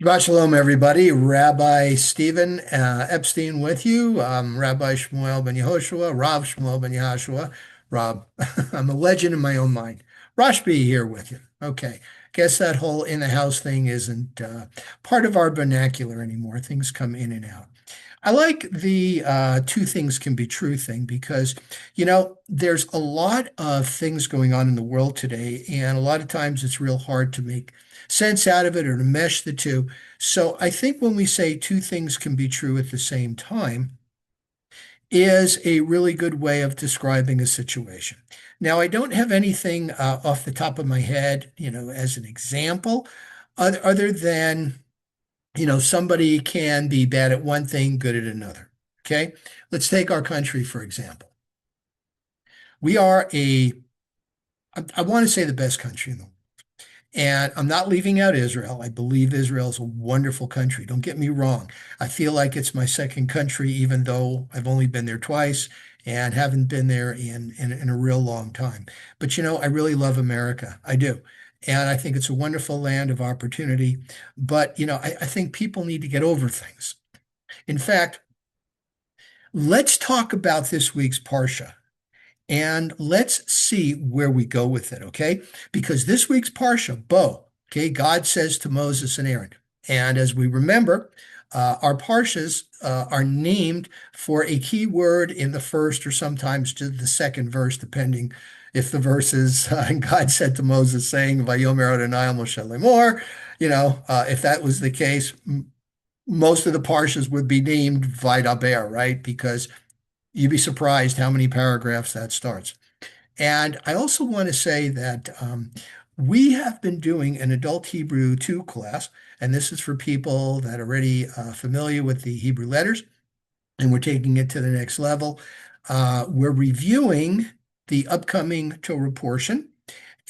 Shabbat shalom, everybody. Rabbi Stephen Epstein with you. Rabbi Shmuel ben Yehoshua, Rav Shmuel ben Yehoshua. Rob, I'm a legend in my own mind. Rashbi here with you. Okay. Guess that whole in the house thing isn't part of our vernacular anymore. Things come in and out. I like the two things can be true thing because, there's a lot of things going on in the world today, and a lot of times it's real hard to make sense out of it or to mesh the two. So I think when we say two things can be true at the same time, is a really good way of describing a situation. Now, I don't have anything off the top of my head, as an example, other than somebody can be bad at one thing, good at another. Okay. Let's take our country, for example. We are I want to say the best country in the world. And I'm not leaving out Israel. I believe Israel is a wonderful country. Don't get me wrong. I feel like it's my second country, even though I've only been there twice and haven't been there in a real long time. But I really love America. I do. And I think it's a wonderful land of opportunity. But I think people need to get over things. In fact, let's talk about this week's Parsha and let's see where we go with it, okay? Because this week's Parsha, Bo, okay, God says to Moses and Aaron. And as we remember, our Parshas are named for a key word in the first or sometimes to the second verse, depending if the verse is, and God said to Moses, saying, Vayomer Adonai al Moshe lemor, if that was the case, most of the Parshas would be named Vaidaber, right? Because you'd be surprised how many paragraphs that starts. And I also want to say that we have been doing an adult Hebrew 2 class, and this is for people that are already familiar with the Hebrew letters, and we're taking it to the next level. We're reviewing the upcoming Torah portion,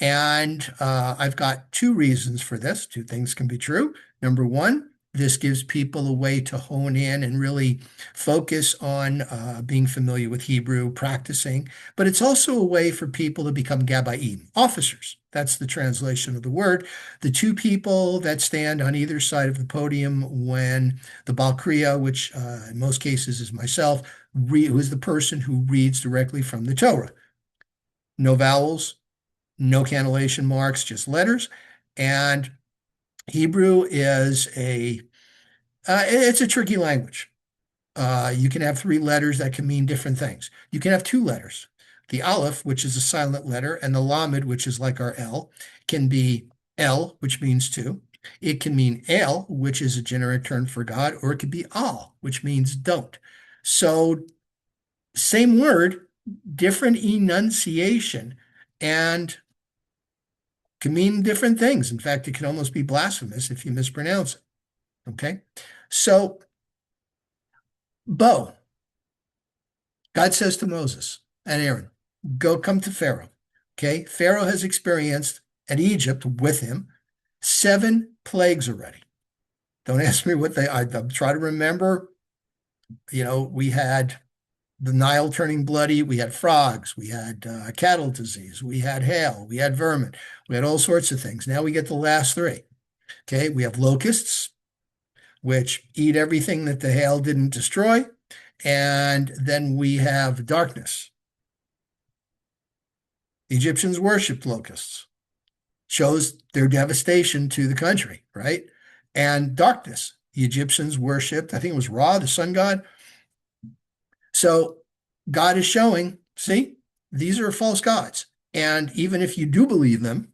and I've got two reasons for this. Two things can be true. Number one, this gives people a way to hone in and really focus on being familiar with Hebrew, practicing. But it's also a way for people to become Gabaim, officers. That's the translation of the word. The two people that stand on either side of the podium when the Baal Kriya, which in most cases is myself, who is the person who reads directly from the Torah. No vowels, no cannellation marks, just letters. And Hebrew is it's a tricky language. You can have three letters that can mean different things. You can have two letters. The Aleph, which is a silent letter, and the Lamed, which is like our L, can be El, which means two. It can mean El, which is a generic term for God, or it could be Al, which means don't. So, same word, different enunciation, and can mean different things. In fact, it can almost be blasphemous if you mispronounce it. Okay. So, Bo, God says to Moses and Aaron, go come to Pharaoh. Okay. Pharaoh has experienced at Egypt with him 7 plagues already. Don't ask me what I'm trying to remember. We had the Nile turning bloody. We had frogs. We had cattle disease. We had hail. We had vermin. We had all sorts of things. Now we get the last 3. Okay. We have locusts, which eat everything that the hail didn't destroy. And then we have darkness. The Egyptians worshipped locusts, shows their devastation to the country, right? And darkness. The Egyptians worshipped, I think it was Ra, the sun god. So God is showing, see, these are false gods. And even if you do believe them,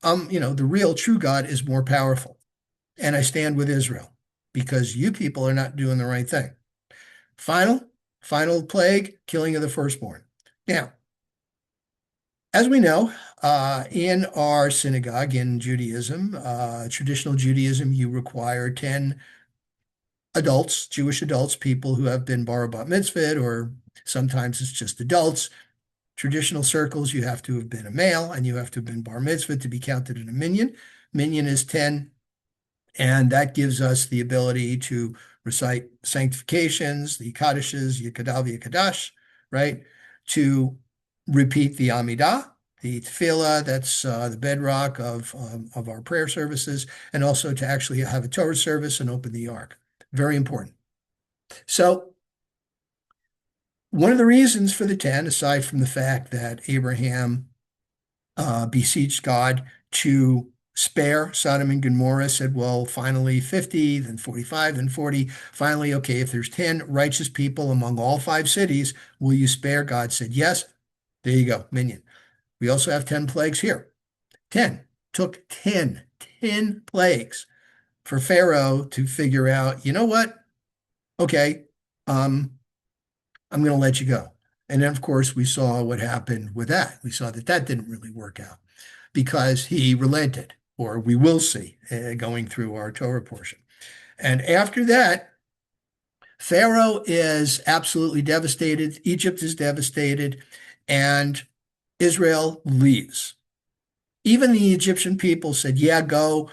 the real true God is more powerful. And I stand with Israel because you people are not doing the right thing. Final plague, killing of the firstborn. Now, as we know, in our synagogue in Judaism, traditional Judaism, you require 10 adults, Jewish adults, people who have been bar bat mitzvah, or sometimes it's just adults. Traditional circles, you have to have been a male and you have to have been bar mitzvah to be counted in a minyan. Minyan is 10, and that gives us the ability to recite sanctifications, the Kaddishes, Yekadav, Yekadash, right? To repeat the Amidah the tefillah, that's the bedrock of our prayer services, and also to actually have a Torah service and open the ark. Very important. So one of the reasons for the 10, aside from the fact that Abraham beseeched God to spare Sodom and Gomorrah, said, well, finally 50, then 45, then 40. Finally, okay, if there's 10 righteous people among all 5 cities, will you spare? God said, yes. There you go, minion. We also have 10 plagues here. 10. Took 10 plagues for Pharaoh to figure out, you know what? Okay, I'm going to let you go. And then, of course, we saw what happened with that. We saw that that didn't really work out because he relented, or we will see going through our Torah portion. And after that, Pharaoh is absolutely devastated. Egypt is devastated, and Israel leaves. Even the Egyptian people said, yeah, go.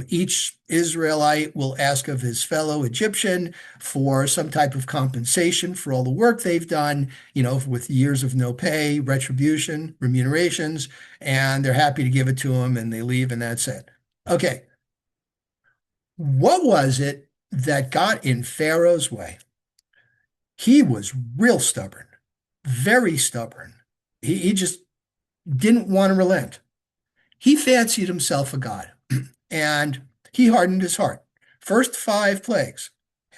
Each Israelite will ask of his fellow Egyptian for some type of compensation for all the work they've done, with years of no pay, retribution, remunerations, and they're happy to give it to him, and they leave, and that's it. Okay, what was it that got in Pharaoh's way? He was real stubborn, very stubborn. He just didn't want to relent. He fancied himself a god, and he hardened his heart. First 5 plagues,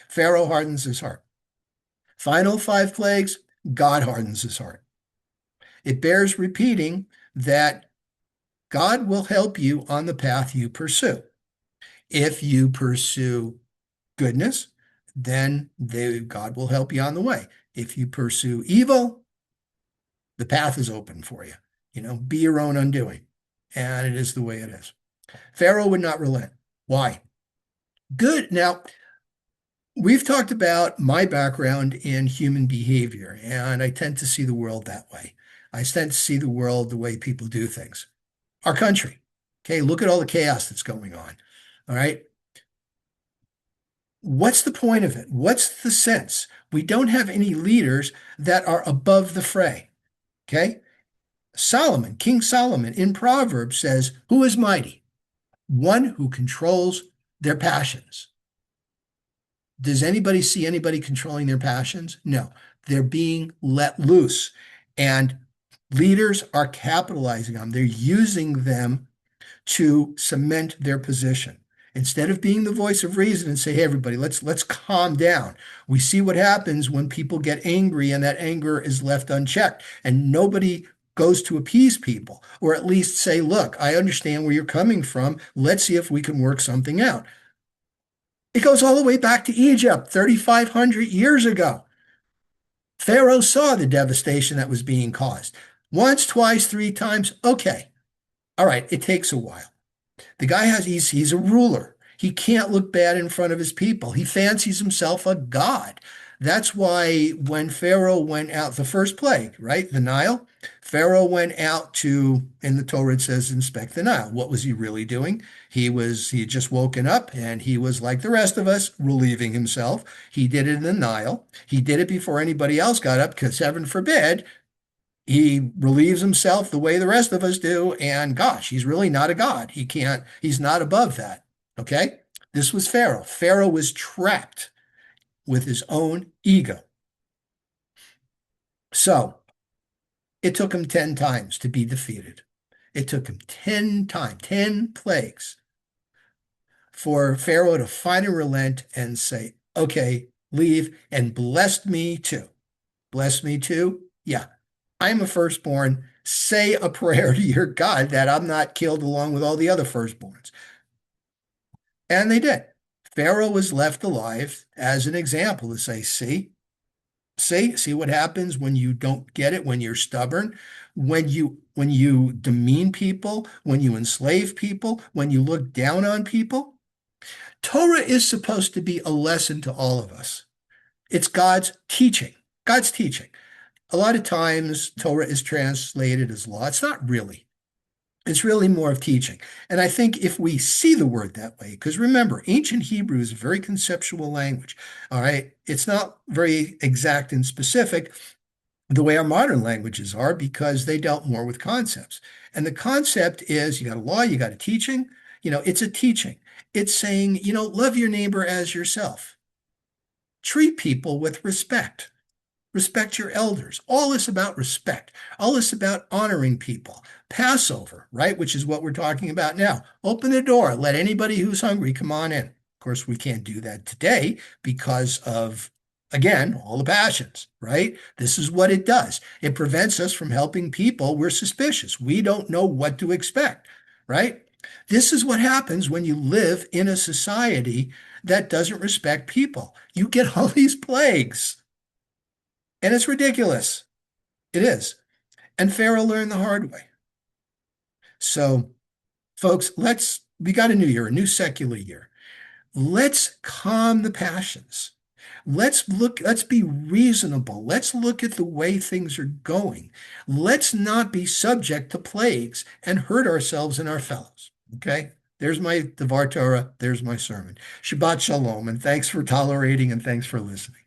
Pharaoh hardens his heart. Final 5 plagues, God hardens his heart. It bears repeating that God will help you on the path you pursue. If you pursue goodness, then God will help you on the way. If you pursue evil, the path is open for you. Be your own undoing. And it is the way it is. Pharaoh would not relent. Why? Good. Now, we've talked about my background in human behavior, and I tend to see the world that way. I tend to see the world the way people do things. Our country. Okay, look at all the chaos that's going on. All right. What's the point of it? What's the sense? We don't have any leaders that are above the fray. Okay. Solomon, King Solomon in Proverbs says, who is mighty? One who controls their passions. Does anybody see anybody controlling their passions? No, they're being let loose. And leaders are capitalizing on them. They're using them to cement their position. Instead of being the voice of reason and say, hey, everybody, let's calm down. We see what happens when people get angry and that anger is left unchecked and nobody goes to appease people, or at least say, look, I understand where you're coming from. Let's see if we can work something out. It goes all the way back to Egypt, 3,500 years ago. Pharaoh saw the devastation that was being caused. Once, twice, 3 times, okay. All right, it takes a while. The guy he's a ruler. He can't look bad in front of his people. He fancies himself a god. That's why when Pharaoh went out, the first plague, right? The Nile, Pharaoh went out to, in the Torah it says, inspect the Nile. What was he really doing? He had just woken up and he was like the rest of us, relieving himself. He did it in the Nile. He did it before anybody else got up because heaven forbid, he relieves himself the way the rest of us do. And gosh, he's really not a god. He's not above that. Okay. This was Pharaoh. Pharaoh was trapped with his own ego. So it took him 10 times to be defeated. It took him 10 times, 10 plagues for Pharaoh to finally relent and say, okay, leave, and bless me too. Bless me too? Yeah, I'm a firstborn. Say a prayer to your God that I'm not killed along with all the other firstborns. And they did. Pharaoh was left alive as an example to say, see what happens when you don't get it, when you're stubborn, when you demean people, when you enslave people, when you look down on people. Torah is supposed to be a lesson to all of us. It's God's teaching. God's teaching. A lot of times Torah is translated as law. It's not really. It's really more of teaching. And I think if we see the word that way, because remember, ancient Hebrew is a very conceptual language. All right. It's not very exact and specific. the way our modern languages are because they dealt more with concepts. And the concept is you got a law, you got a teaching, it's a teaching. It's saying, love your neighbor as yourself. Treat people with respect. Respect your elders. All this about respect. All this about honoring people. Passover, right? Which is what we're talking about now. Open the door. Let anybody who's hungry come on in. Of course, we can't do that today because of, again, all the passions, right? This is what it does. It prevents us from helping people. We're suspicious. We don't know what to expect, right? This is what happens when you live in a society that doesn't respect people. You get all these plagues. And it's ridiculous. It is. And Pharaoh learned the hard way. So, folks, we got a new year, a new secular year. Let's calm the passions. Let's be reasonable. Let's look at the way things are going. Let's not be subject to plagues and hurt ourselves and our fellows. Okay? There's my Devar Torah. There's my sermon. Shabbat Shalom. And thanks for tolerating and thanks for listening.